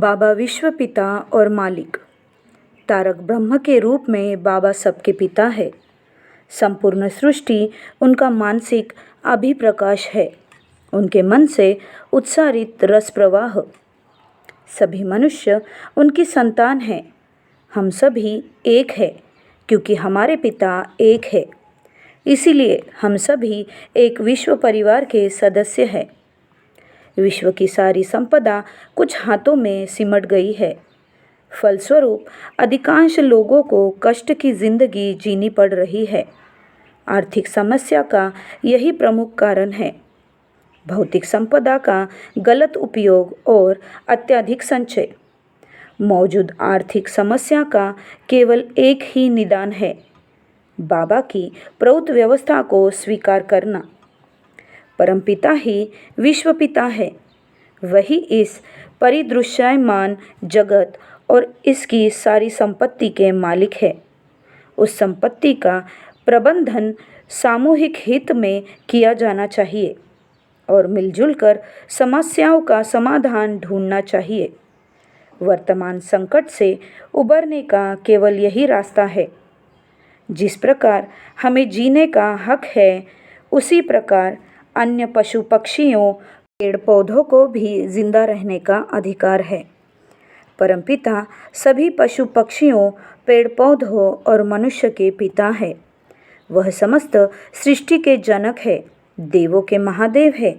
बाबा विश्व पिता और मालिक। तारक ब्रह्म के रूप में बाबा सबके पिता है। संपूर्ण सृष्टि उनका मानसिक अभिप्रकाश है। उनके मन से उत्सारित रस प्रवाह। सभी मनुष्य उनकी संतान हैं। हम सभी एक है क्योंकि हमारे पिता एक है। इसीलिए हम सभी एक विश्व परिवार के सदस्य हैं। विश्व की सारी संपदा कुछ हाथों में सिमट गई है। फलस्वरूप अधिकांश लोगों को कष्ट की जिंदगी जीनी पड़ रही है। आर्थिक समस्या का यही प्रमुख कारण है। भौतिक संपदा का गलत उपयोग और अत्यधिक संचय। मौजूद आर्थिक समस्या का केवल एक ही निदान है, बाबा की प्रौत व्यवस्था को स्वीकार करना। परमपिता ही विश्व पिता है। वही इस परिदृश्यमान जगत और इसकी सारी संपत्ति के मालिक है। उस संपत्ति का प्रबंधन सामूहिक हित में किया जाना चाहिए और मिलजुल कर समस्याओं का समाधान ढूंढना चाहिए। वर्तमान संकट से उबरने का केवल यही रास्ता है। जिस प्रकार हमें जीने का हक है, उसी प्रकार अन्य पशु पक्षियों, पेड़ पौधों को भी जिंदा रहने का अधिकार है। परमपिता सभी पशु पक्षियों, पेड़ पौधों और मनुष्य के पिता है। वह समस्त सृष्टि के जनक है, देवों के महादेव है।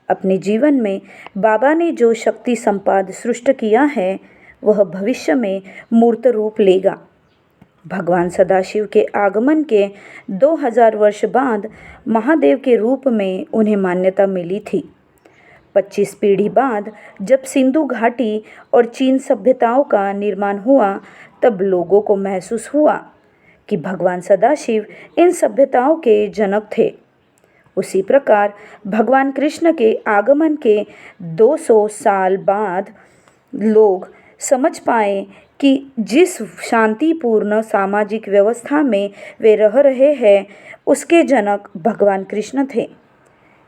अपने जीवन में बाबा ने जो शक्ति संपाद सृष्ट किया है, वह भविष्य में मूर्त रूप लेगा। भगवान सदाशिव के आगमन के 2000 वर्ष बाद महादेव के रूप में उन्हें मान्यता मिली थी। 25 पीढ़ी बाद जब सिंधु घाटी और चीन सभ्यताओं का निर्माण हुआ, तब लोगों को महसूस हुआ कि भगवान सदाशिव इन सभ्यताओं के जनक थे। उसी प्रकार भगवान कृष्ण के आगमन के 200 साल बाद लोग समझ पाए कि जिस शांतिपूर्ण सामाजिक व्यवस्था में वे रह रहे हैं, उसके जनक भगवान कृष्ण थे।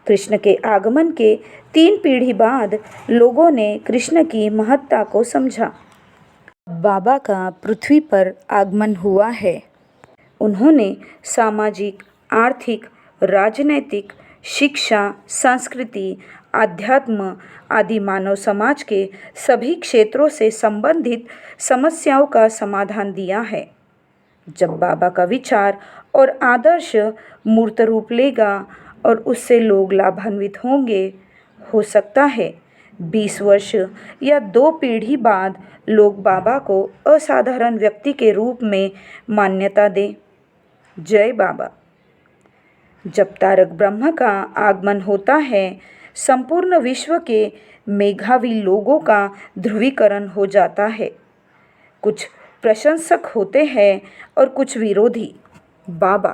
कृष्ण के आगमन के 3 पीढ़ी बाद लोगों ने कृष्ण की महत्ता को समझा। बाबा का पृथ्वी पर आगमन हुआ है। उन्होंने सामाजिक, आर्थिक, राजनैतिक, शिक्षा, संस्कृति, आध्यात्म आदि मानव समाज के सभी क्षेत्रों से संबंधित समस्याओं का समाधान दिया है। जब बाबा का विचार और आदर्श मूर्त रूप लेगा और उससे लोग लाभान्वित होंगे, हो सकता है 20 वर्ष या 2 पीढ़ी बाद लोग बाबा को असाधारण व्यक्ति के रूप में मान्यता दें। जय बाबा। जब तारक ब्रह्म का आगमन होता है, संपूर्ण विश्व के मेधावी लोगों का ध्रुवीकरण हो जाता है। कुछ प्रशंसक होते हैं और कुछ विरोधी। बाबा